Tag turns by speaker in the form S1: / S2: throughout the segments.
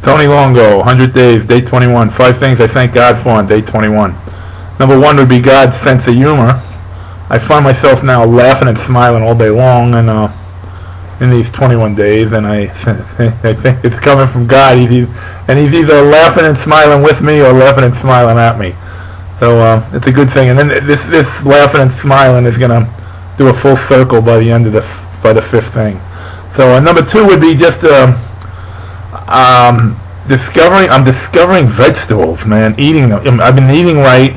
S1: Tony Longo, 100 days, day 21. 5 things I thank God for on day 21. Number 1 would be God's sense of humor. I find myself now laughing and smiling all day long, and in these 21 days, and I think it's coming from God. He's either laughing and smiling with me or laughing and smiling at me. So it's a good thing. And then this laughing and smiling is going to do a full circle by the end of the 5th thing. So number 2 would be just I'm discovering vegetables, man. Eating them. I've been eating right.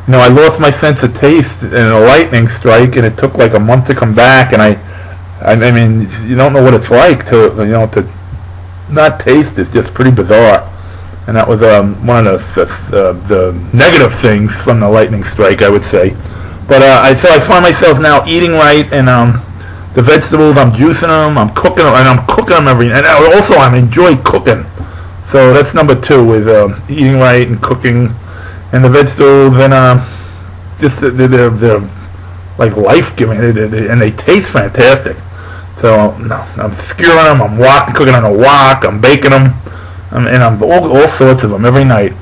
S1: You know, I lost my sense of taste in a lightning strike, and it took like a month to come back. And I mean, you don't know what it's like to not taste. It's just pretty bizarre. And that was one of the negative things from the lightning strike, I would say. But so I find myself now eating right, and the vegetables, I'm juicing them, I'm cooking them, and I'm cooking them and also I enjoy cooking. So that's number 2, is eating right and cooking, and the vegetables, and just they're like life-giving, and they taste fantastic. So I'm skewering them, I'm cooking on a wok, I'm baking them, and I'm all sorts of them every night.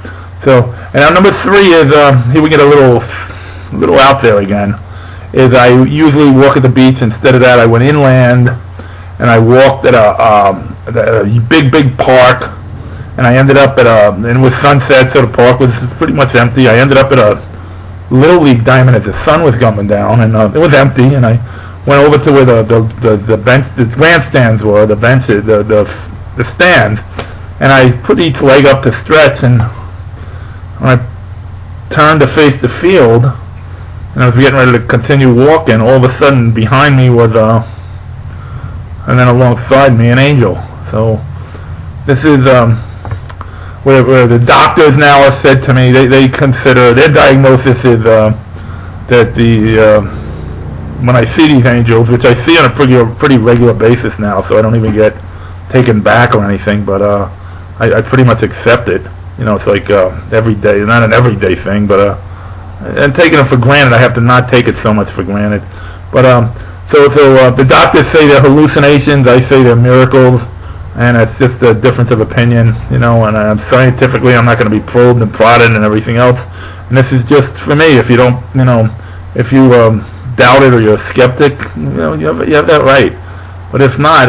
S1: So, and now number 3 is here we get a little out there again. Is I usually walk at the beach. Instead of that, I went inland, and I walked at a big park, and I ended up and it was sunset, so the park was pretty much empty. I ended up at a Little League diamond as the sun was coming down, and it was empty, and I went over to where the grandstands were, the benches, the stands, and I put each leg up to stretch, and when I turned to face the field, and I was getting ready to continue walking, all of a sudden behind me was, and then alongside me, an angel. So this is where the doctors now have said to me, they consider, their diagnosis is that when I see these angels, which I see on a pretty regular basis now, so I don't even get taken back or anything, but I pretty much accept it. You know, it's like every day, not an everyday thing, but and taking it for granted. I have to not take it so much for granted. But so the doctors say they're hallucinations. I say they're miracles, and it's just a difference of opinion, you know. And scientifically, I'm not going to be probed and prodded and everything else. And this is just for me. If you don't, you know, if you doubt it or you're a skeptic, you know, you have that right. But if not,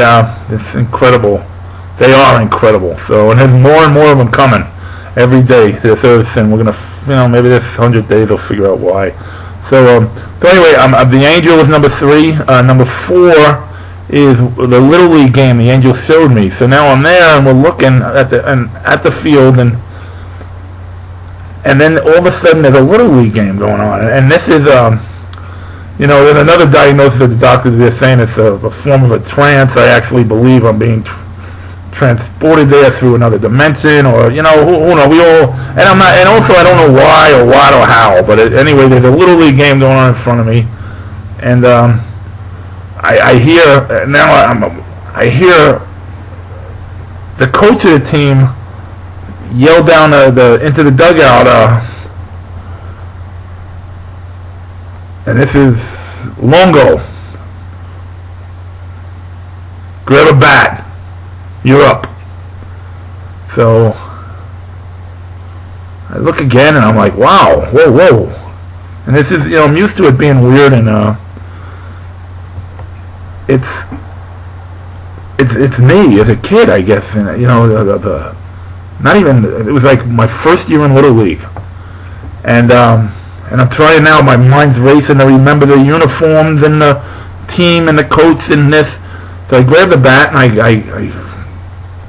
S1: it's incredible. They are incredible. So, and there's more and more of them coming every day to this earth, and we're gonna, you know, maybe this 100 days we'll figure out why. So anyway, the angel is number 3. Number 4 is the Little League game the angel showed me. So now I'm there, and we're looking at the field, and then all of a sudden there's a Little League game going on, and this is you know, there's another diagnosis that the doctors are saying it's a form of a trance. I actually believe I'm being transported there through another dimension, or, you know, who knows, we all, and I'm not, and also I don't know why or what or how, but anyway, there's a Little League game going on in front of me, and I hear, now I hear the coach of the team yell down into the dugout, and this is Longo, grab a bat. You're up. So I look again, and I'm like, wow, whoa. And this is, you know, I'm used to it being weird, and it's me as a kid, I guess. And, you know, not even, it was like my first year in Little League, and I'm trying now. My mind's racing to remember the uniforms and the team and the coach and this. So I grab the bat, and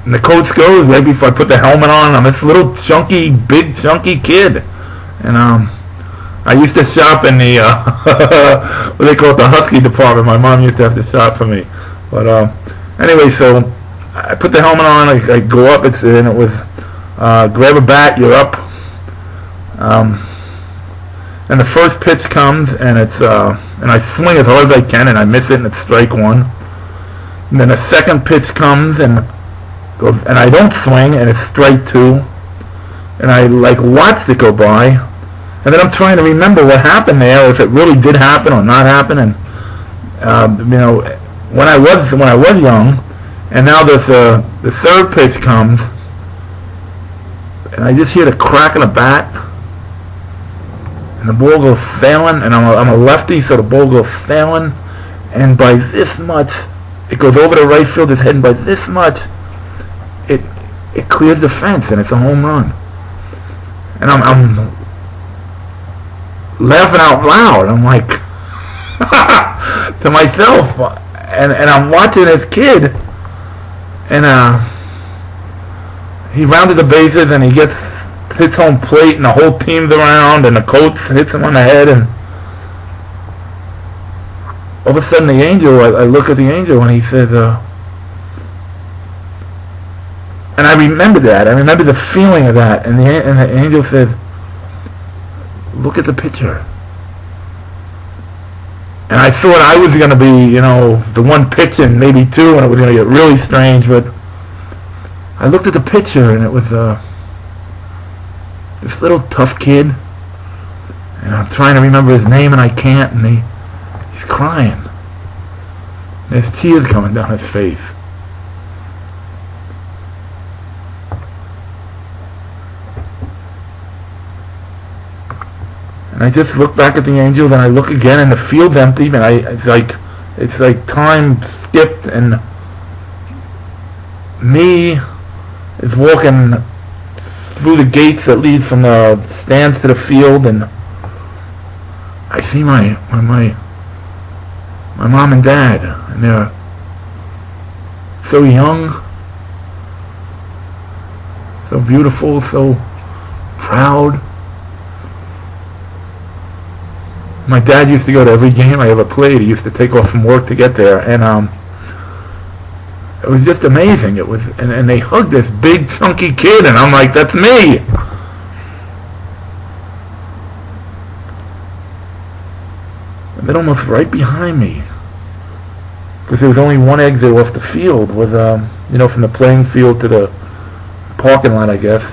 S1: and the coach goes right before I put the helmet on. I'm this little big chunky kid, and I used to shop in the what they call it, the Husky department. My mom used to have to shop for me. But anyway, so I put the helmet on. I go up. And it was grab a bat. You're up. And the first pitch comes, and it's and I swing as hard as I can, and I miss it, and it's strike 1. And then the second pitch comes, and I don't swing, and it's strike 2, and I like watched it go by, and then I'm trying to remember what happened there, if it really did happen or not happen, and you know, when I was young, and now the third pitch comes, and I just hear the crack of the bat, and the ball goes sailing, and I'm a lefty, so the ball goes sailing, and by this much, it goes over the right fielder's head, and by this much, it clears the fence, and it's a home run. And I'm laughing out loud. I'm like, to myself, and I'm watching this kid, and he rounded the bases, and he hits home plate, and the whole team's around, and the coach hits him on the head, and all of a sudden the angel, I look at the angel, and he says, and I remember that. I remember the feeling of that. And the angel said, look at the picture. And I thought I was going to be, the one pitching, maybe two, and it was going to get really strange. But I looked at the picture, and it was this little tough kid. And I'm trying to remember his name, and I can't. And he's crying. There's tears coming down his face. And I just look back at the angel, then I look again, and the field's empty, and it's like time skipped, and me is walking through the gates that lead from the stands to the field, and I see my mom and dad, and they're so young, so beautiful, so proud. My dad used to go to every game I ever played. He used to take off from work to get there, and it was just amazing. It was, and they hugged this big chunky kid, and I'm like, that's me. And then almost right behind me, because there was only one exit off the field, with from the playing field to the parking lot, I guess.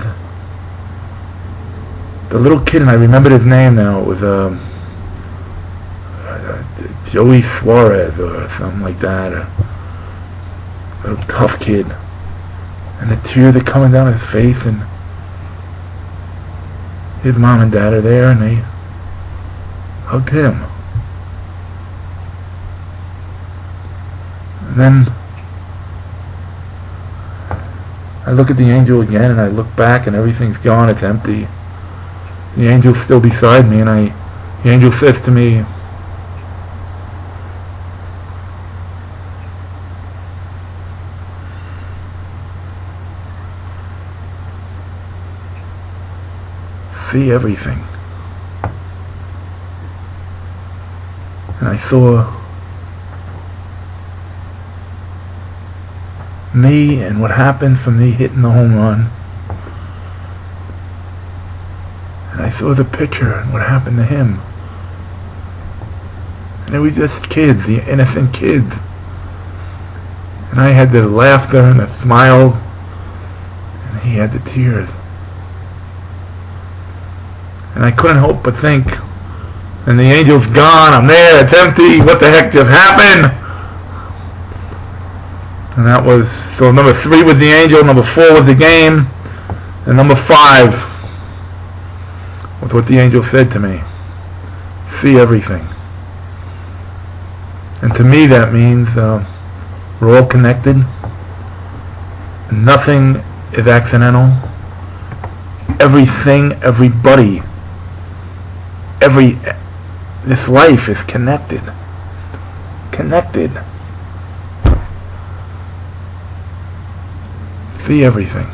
S1: The little kid, and I remembered his name now. It was Joey Suarez or something like that, a little tough kid, and the tears are coming down his face, and his mom and dad are there, and they hugged him. And then I look at the angel again, and I look back, and everything's gone, it's empty. The angel's still beside me, and the angel says to me, see everything. And I saw me and what happened from me hitting the home run. And I saw the picture and what happened to him. And they were just kids, the innocent kids. And I had the laughter and the smile, and he had the tears. And I couldn't help but think, and the angel's gone, I'm there, it's empty, what the heck just happened? And that was, so number 3 was the angel, number 4 was the game, and number 5 was what the angel said to me. See everything. And to me that means we're all connected. Nothing is accidental. Everything, everybody, this life is connected. Connected. See everything.